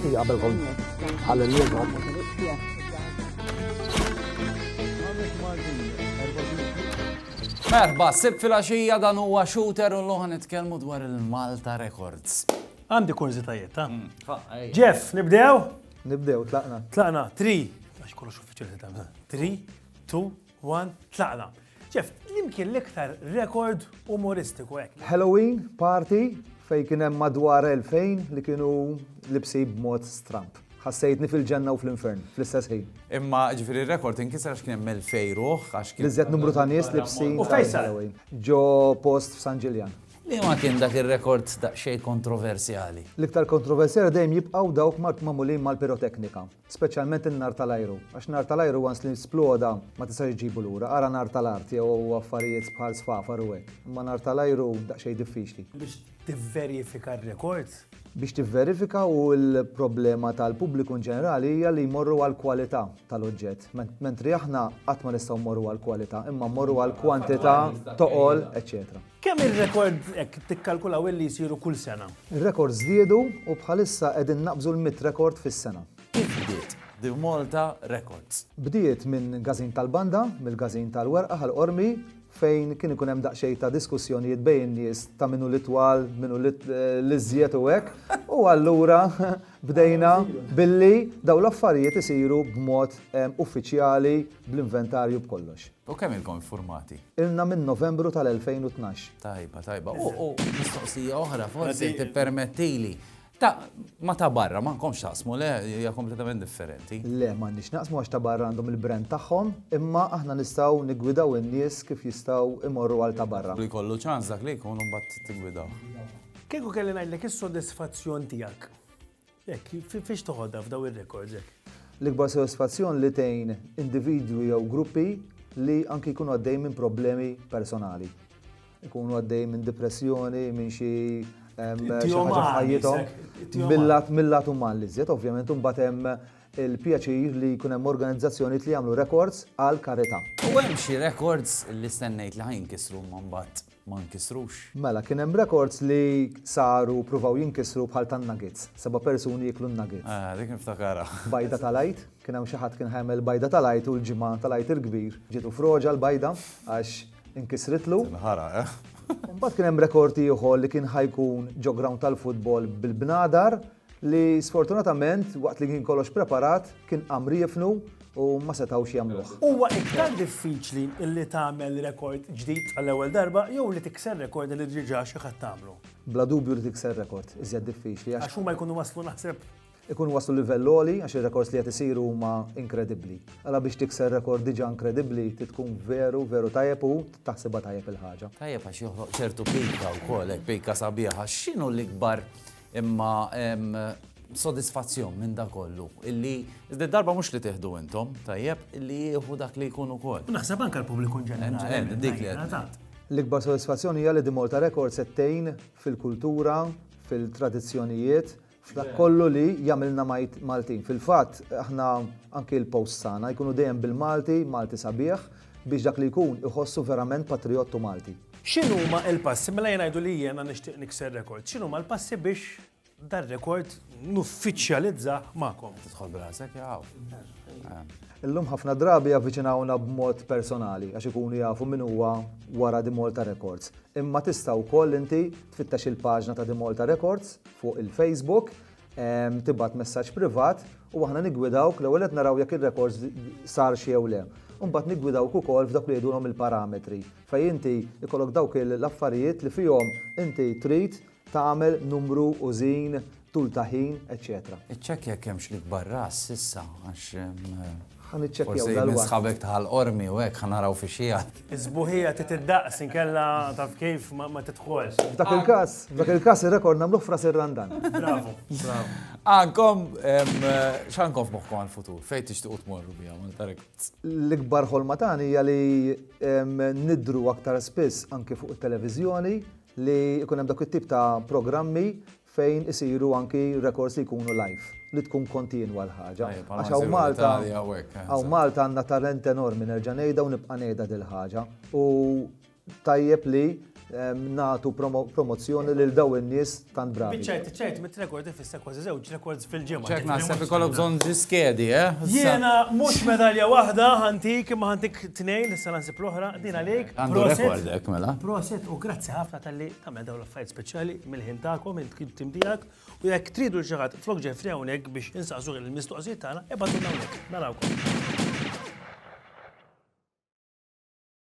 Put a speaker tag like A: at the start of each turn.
A: فيها بالغلط على اللي يضرب.
B: Merba, sib fil-għaxija dan huwa shooter u l-luħan nitkellmu dwar il-Malta Records.
C: Għandi kurzitajiet, ta' Jeff, nibdew?
A: Nibdew, tlaqna.
C: Tlaqna, 3. Għax kollox uffiċjali ta' 3, 2, 1, tlaqna. Jeff, l-imkien l-iktar rekord umoristiku hekk.
A: Halloween party fej kien hemm madwar 2000 li kienu libsi b'mod stramp. Ħassejtni fil-ġenna u fl-infern, fl-istess ħin.
B: Imma ġifieri rekord inkisar għax kien hemm il-fejruħ għax kien.
A: L-iżjed numru ta' nies libsin
C: U fejn sar?
A: Halloween. Ġo post f'San Ġiljan.
B: Li ma kien dak ir-rekord daqsxejn kontroversjali.
A: L-iktar kontroversjali dejjem jibqgħu dawk magħmulin mal-piroteknika, speċjalment in-nar tal-ajru. Għax nar tal-ajru once li sploda ma tistax iġibu lura, ara nar tal-art jew affarijiet bħal sfafar u hekk. Imma nar tal-ajru daqsxejn diffiċli.
C: Biex tivverifika r-rekords?
A: Biex tivverifika u l-problema tal-pubbliku in ġenerali hija li jmorru għal kwalità tal-oġġett. Mentri aħna qatt ma nistgħu mmorru għal kwalità, imma mmorru għal kwantità, toqol, eċċetera.
C: Kemm ir-rekord hekk tikkalkulaw illi jsiru kull sena?
A: Ir-rekord żdiedu u bħalissa qegħdin naqbżu l-100 rekord fis-sena.
B: Kif bdiet? The Malta Records.
A: Bdiet minn Gazin tal-Banda, mill-Gazin tal-Werqa ħal-Qormi, fejn kien ikun hemm daqsxejn ta' diskussjonijiet bejn nies ta' minnu l-itwal, minnu l-iżjed u hekk, u allura bdejna billi dawn l-affarijiet isiru b'mod uffiċjali bl-inventarju b'kollox.
B: U kemm ilkom informati?
A: Ilna minn Novembru tal-2012.
B: Tajba. U mistoqsija oħra forsi tippermettili. Ma ta' barra, ma nkomx taqsmu, le, hija kompletament differenti.
A: Le, m'għandniex naqsmu għax ta' barra għandhom il-brand tagħhom, imma aħna nistgħu niggwidaw in-nies kif jistgħu imorru għal ta' barra.
B: Li kollu ċans dak li jkunu mbagħad tigwidaw.
C: Kieku kelli ngħidlek is-sodisfazzjon tiegħek. Jekk fiex toħodha f'daw ir-rekords hekk?
A: L-ikbar sodisfazzjon li tgħin individwi jew gruppi li anki jkunu għaddej minn problemi personali. Ikunu għaddej minn depressjoni, minn xi mill-lat uman li żjed, ovvjament imbagħad hemm il-pjaċir li jkun hemm organizzazzjonijiet li jagħmlu records għal karità.
B: U hemm xi records li stennejt li ħajinkisru ma mbagħad ma nkisrux.
A: Mela, kien hemm records li saru pruvaw jinkisru bħal tan-nuggets, 7 persuni jieklu n-nuggets.
B: Dik niftakara.
A: Bajda tal-ajt, kien hemm xi ħadd kien ħajmel bajda tal-ajt u l-ġimgħa tal-ajt il-kbir. Ġietu froġa l-bajda għax inkisritlu.
B: Ħara,
A: Mbagħad kien hemm rekordi ieħor li kien ħajkun ġo ground tal-futbol bil-bnadar li sfortunatament waqt li kien kollox preparat kien qam riefnu u ma setgħux jagħmluh.
C: Huwa iktar diffiċli illi tagħmel rekord ġdid għall-ewwel darba jew li tikser rekord li diġà xi ħadd tagħmlu.
A: Bla dubju li tikser rekord, iżjed diffiċli
C: Għax huma jkunu waslu naħseb.
A: Ikun waslu livell għoli għax ir-rekords li qed isiru huma inkredibbli. Alla biex tikser rekord diġà inkredibbli tkun veru tajjeb u taħsibha tajjeb il-ħaġa.
B: Tajjeb għax joħloq ċertu pejka wkoll hekk pejka sabiħa. X'inhu l-ikbar imma sodisfazzjon minn dak kollu illi iżda darba mhux li tieħdu intom, tajjeb illi jieħu dak li jkun ukoll.
C: Naħseb anke l-pubbliku ġenerali.
B: Dik li qed.
A: L-ikbar sodisfazzjoni hija li The Malta Records qed tgħin fil-kultura, fil-tradizzjonijiet, f'dak kollu li jagħmilna Maltin. Fil-fatt aħna anke l-post sana jkunu dejjem bil-Malti, Malti sabiħ, biex dak li jkun iħossu verament patriottu Malti.
C: X'inhuma l-passi mela jgħidu li jiena nixtieq nikser rekord. X'inhuma l-passi biex dar rekord nuffiċjalizza magħkom?
B: Tidħol b'rasek jaw.
A: Illum ħafna drabi avviċinawna b'mod personali għax ikunu jafu min huwa wara The Malta Records. Imma tista' wkoll inti tfittex il-paġna ta' The Malta Records fuq il-Facebook, tibgħat messaġġ privat u aħna niggwidawk l-ewwel qed naraw jekk ir-records sar xi jew le. Imbagħad niggwidawk ukoll f'dak li jgħidulhom il-parametri. Fejn inti ikollok dawk l-affarijiet li fihom inti trid tagħmel numru użin, tul ta' ħin, eċċetera.
B: Iċċekkja kemmx li kbar ras issa għax
A: Ħaniċċekkjaw dal-waqt.
B: Sħabek taħal-qormi u hekk ħanaraw fi xijat.
C: Iżbuħija titiddaqs inkella taf kif ma tidħolx.
A: F'dak il-każ ir-rekord nagħmluh f'ras ir-randan.
C: Bravo.
B: Għankom, x'għandkom f'moħħkom għal-futur? Fejn tixtiequ tmorru biha Malta Records?
A: L-ikbar ħolma tagħni hija li nidru aktar spiss anke fuq it-televiżjoni li jkun hemm dak it-tip ta' programmi fejn isiru anki records li jkunu live, li tkun kontinwa l-ħaġa. Għax hawn Malta għandna talent enormi nerġa' ngħidha u nibqa' ngħidha dil ħaġa. U tajjeb li nagħtu promozzjoni lil daw in-nies tant bravi.
C: Biċċajt mit-rekord ifissa kważi żewġ records fil-ġimgħa.
B: ċek naħseb ikollok bżonn ġiskedi,
C: Jiena mhux medalja waħda ħantik imma ħantik tnejn issa nansib l-oħra din għalik.
B: Għandu rekordek mela.
C: Proset u grazzi ħafna tal-li tagħmel dawn l-affarijiet speċjali mill-ħin tagħkom il-tim tiegħek u jekk tridu xi ħadd flok Ġeffri hawnhekk biex insaqsu il-mistoqsijiet tagħna ebgħu hawnhekk. Narawkom.